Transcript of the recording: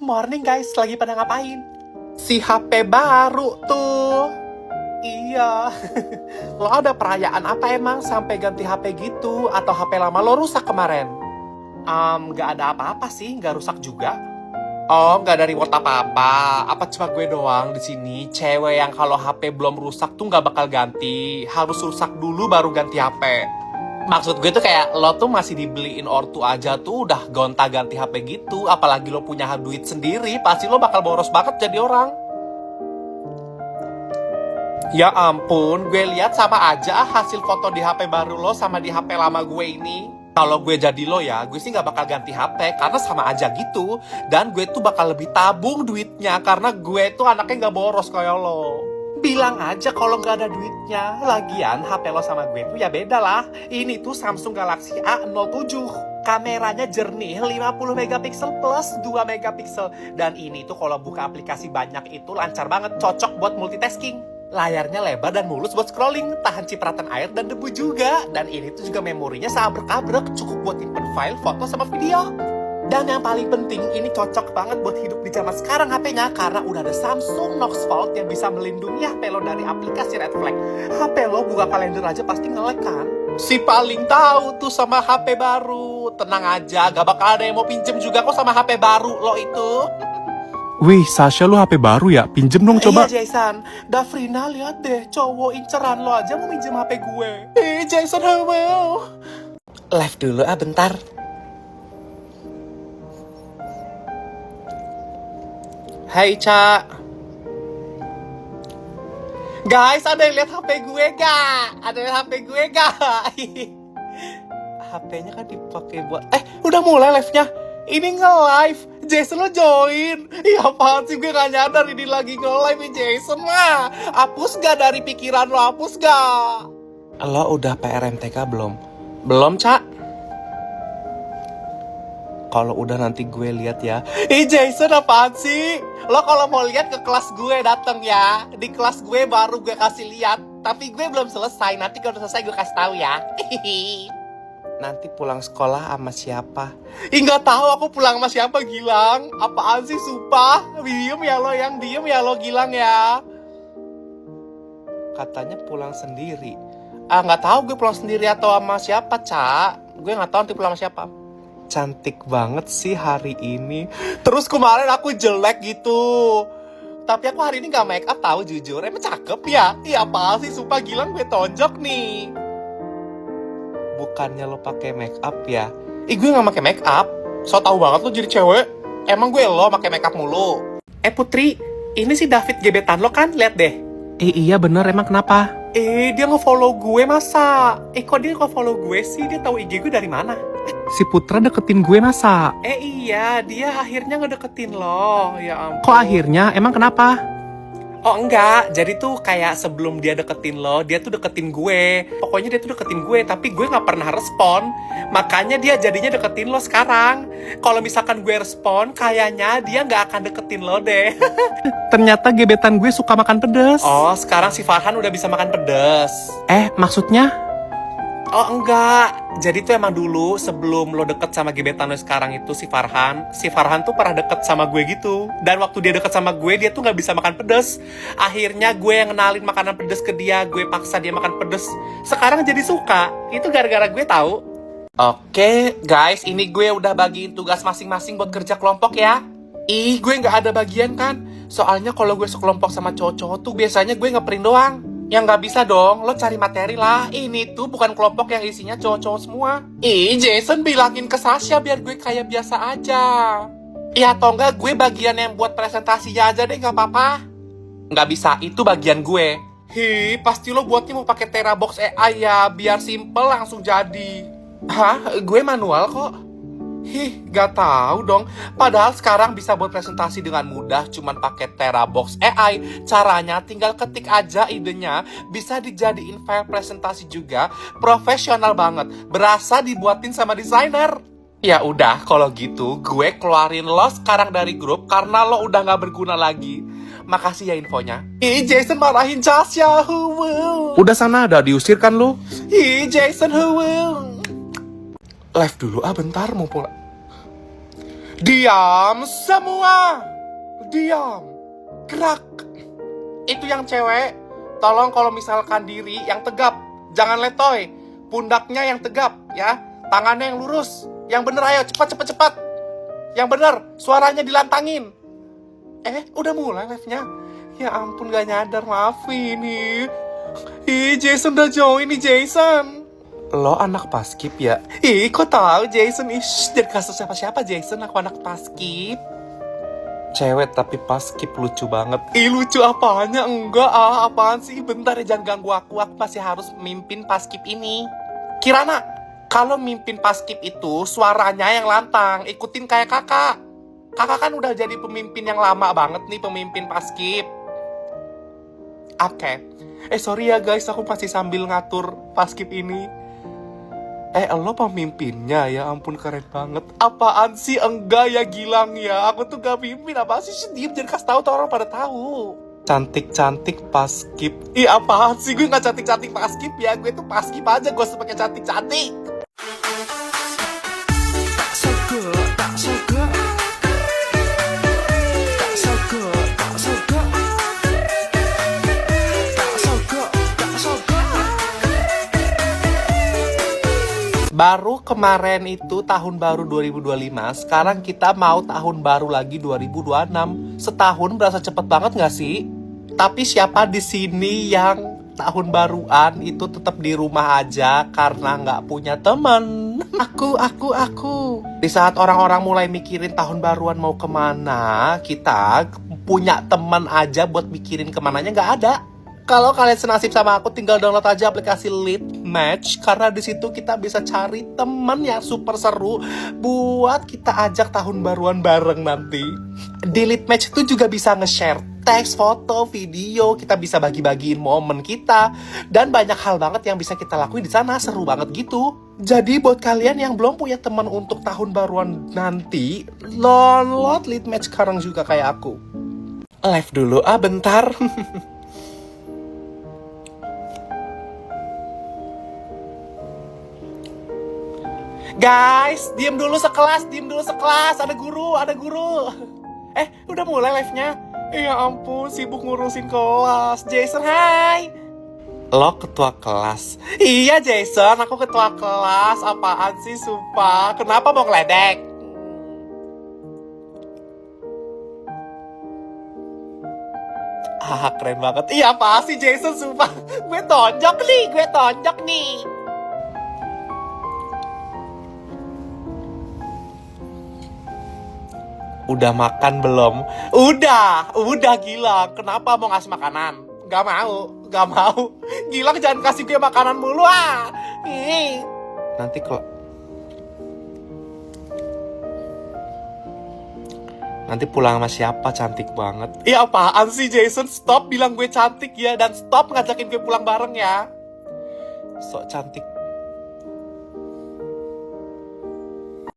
Morning guys, lagi pada ngapain? Si HP baru tuh. Iya. Lo ada perayaan apa emang sampai ganti HP gitu? Atau HP lama lo rusak kemarin? Gak ada apa-apa sih, gak rusak juga. Oh, gak ada reward apa-apa. Apa cuma gue doang di sini? Cewek yang kalau HP belum rusak tuh gak bakal ganti. Harus rusak dulu baru ganti HP. Maksud gue tuh kayak lo tuh masih dibeliin ortu aja tuh udah gonta-ganti HP gitu. Apalagi lo punya duit sendiri, pasti lo bakal boros banget jadi orang. Ya ampun, gue lihat sama aja hasil foto di HP baru lo sama di HP lama gue ini. Kalau gue jadi lo ya, gue sih gak bakal ganti HP karena sama aja gitu. Dan gue tuh bakal lebih tabung duitnya karena gue tuh anaknya gak boros kayak lo. Bilang aja kalau nggak ada duitnya. Lagian HP lo sama gue tuh ya beda lah. Ini tuh Samsung Galaxy A07. Kameranya jernih 50 megapiksel plus 2 megapiksel. Dan ini tuh kalau buka aplikasi banyak itu lancar banget. Cocok buat multitasking. Layarnya lebar dan mulus buat scrolling. Tahan cipratan air dan debu juga. Dan ini tuh juga memorinya seabrek-abrek. Cukup buat simpen file, foto, sama video. Dan yang paling penting, ini cocok banget buat hidup di zaman sekarang HP-nya karena udah ada Samsung Knox Vault yang bisa melindungi HP lo dari aplikasi red flag. HP lo buka kalender aja pasti nge-lag kan? Si paling tahu tuh sama HP baru. Tenang aja, gak bakal ada yang mau pinjem juga kok sama HP baru lo itu. Wih, Sasha lu HP baru ya? Pinjem dong coba. Iya Jason, Davrina lihat deh, cowok inceran lo aja mau minjem HP gue. Jason, hello. Live dulu bentar. Hai, Ca. Guys, ada yang lihat HP gue gak? Ada yang lihat HP gue gak? HP-nya kan dipakai buat... udah mulai live-nya. Ini nge-live. Jason lo join. Iya apaan sih, gue gak nyadar ini lagi nge-live nih Jason mah. Hapus gak dari pikiran lo, hapus gak? Lo udah PRMTK belum? Belum, Ca. Kalau udah nanti gue lihat ya. Jason apaan sih? Lo kalau mau lihat ke kelas gue dateng ya. Di kelas gue baru gue kasih lihat. Tapi gue belum selesai. Nanti kalau udah selesai gue kasih tahu ya. Nanti pulang sekolah sama siapa? Nggak tahu aku pulang sama siapa, Gilang. Apaan sih, sumpah? Diem ya lo, yang diem ya lo, Gilang ya. Katanya pulang sendiri. Nggak tahu gue pulang sendiri atau sama siapa, Ca. Gue nggak tahu nanti pulang sama siapa. Cantik banget sih hari ini. Terus kemarin aku jelek gitu. Tapi aku hari ini gak make up tahu jujur. Emang cakep ya? Iya apa sih, sumpah Gilang gue tonjok nih. Bukannya lo pakai make up ya? Gue gak pakai make up. So tau banget lo jadi cewek. Emang gue lo pakai make up mulu. Putri, ini si David gebetan lo kan? Lihat deh. Iya bener, emang kenapa? Dia nge-follow gue masa? Kok dia nge-follow gue sih? Dia tahu IG gue dari mana? Si Putra deketin gue masa? Iya, dia akhirnya ngedeketin lo. Ya ampun. Kok akhirnya? Emang kenapa? Oh enggak, jadi tuh kayak sebelum dia deketin lo, dia tuh deketin gue. Pokoknya dia tuh deketin gue, tapi gue gak pernah respon. Makanya dia jadinya deketin lo sekarang. Kalau misalkan gue respon, kayaknya dia gak akan deketin lo deh. Ternyata gebetan gue suka makan pedas. Oh, sekarang si Farhan udah bisa makan pedas. Maksudnya? Oh enggak, jadi tuh emang dulu sebelum lo deket sama gebetan lo sekarang itu si Farhan tuh pernah deket sama gue gitu. Dan waktu dia deket sama gue, dia tuh gak bisa makan pedas. Akhirnya gue yang kenalin makanan pedas ke dia, gue paksa dia makan pedas. Sekarang jadi suka, itu gara-gara gue tahu. Oke guys, ini gue udah bagiin tugas masing-masing buat kerja kelompok ya. Gue gak ada bagian kan. Soalnya kalau gue sekelompok sama cowok-cowok tuh biasanya gue ngeprint doang. Yang nggak bisa dong, lo cari materi lah. Ini tuh bukan kelompok yang isinya cowok-cowok semua. Jason bilangin ke Sasha biar gue kayak biasa aja. Ya atau enggak gue bagian yang buat presentasinya aja deh, nggak apa-apa. Nggak bisa, itu bagian gue. Pasti lo buatnya mau pakai Terabox AI ya, biar simple langsung jadi. Hah? Gue manual kok. Gak tahu dong. Padahal sekarang bisa buat presentasi dengan mudah cuman pakai Terabox AI. Caranya tinggal ketik aja idenya, bisa dijadiin file presentasi juga. Profesional banget, berasa dibuatin sama desainer. Ya udah, kalau gitu gue keluarin lo sekarang dari grup karena lo udah gak berguna lagi. Makasih ya infonya. Jason marahin Sasha. Udah sana, ada diusir kan lu? Jason, live dulu bentar mau pulang. Diam semua. Diam. Gerak. Itu yang cewek, tolong kalau misalkan diri yang tegap. Jangan letoy. Pundaknya yang tegap ya. Tangannya yang lurus. Yang bener ayo, cepat. Yang bener, suaranya dilantangin. Udah mulai live-nya. Ya ampun gak nyadar, maafin nih. Jason udah join nih, Jason. Lo anak paskib ya? Kok tahu Jason? Jangan kasih siapa-siapa Jason, aku anak paskib. Cewek tapi paskib lucu banget. Lucu apanya? Enggak apaan sih? Bentar ya, jangan ganggu aku masih harus mimpin paskib ini. Kirana, kalau mimpin paskib itu suaranya yang lantang, ikutin kayak kakak. Kakak kan udah jadi pemimpin yang lama banget nih, pemimpin paskib. Oke. Sorry ya guys, aku masih sambil ngatur paskib ini. Lo pemimpinnya, ya ampun keren banget. Apaan sih? Enggak ya Gilang ya, aku tuh gak mimpin. Apaan sih? Diem, jangan kasih tahu tuh orang pada tahu. Cantik-cantik paskib. Apaan sih? Gue gak cantik-cantik paskib ya. Gue tuh paskib aja, gue pakai cantik-cantik. Baru kemarin itu tahun baru 2025, sekarang kita mau tahun baru lagi 2026. Setahun berasa cepet banget gak sih? Tapi siapa di sini yang tahun baruan itu tetap di rumah aja karena nggak punya teman? Aku. Di saat orang-orang mulai mikirin tahun baruan mau kemana, kita punya teman aja buat mikirin kemananya nggak ada. Kalau kalian senasib sama aku, tinggal download aja aplikasi Lead Match, karena di situ kita bisa cari teman yang super seru buat kita ajak tahun baruan bareng nanti. Di Lead Match itu juga bisa nge-share teks, foto, video, kita bisa bagi-bagiin momen kita, dan banyak hal banget yang bisa kita lakuin di sana, seru banget gitu. Jadi buat kalian yang belum punya teman untuk tahun baruan nanti, download Lead Match sekarang juga kayak aku. Live dulu, bentar. Guys, diem dulu sekelas, ada guru. Udah mulai live-nya. Ya ampun, sibuk ngurusin kelas. Jason, hai. Lo ketua kelas? Iya Jason, aku ketua kelas. Apaan sih, sumpah? Kenapa mau ngeledek? Keren banget. Iya apa sih Jason, sumpah. Gue tonjok nih. Udah makan belum? Udah Gilang. Kenapa mau ngasih makanan? Gak mau. Gilang jangan kasih gue makanan mulu Nanti kok. Nanti pulang sama siapa? Cantik banget. Apaan sih Jason? Stop bilang gue cantik ya. Dan stop ngajakin gue pulang bareng ya. Sok cantik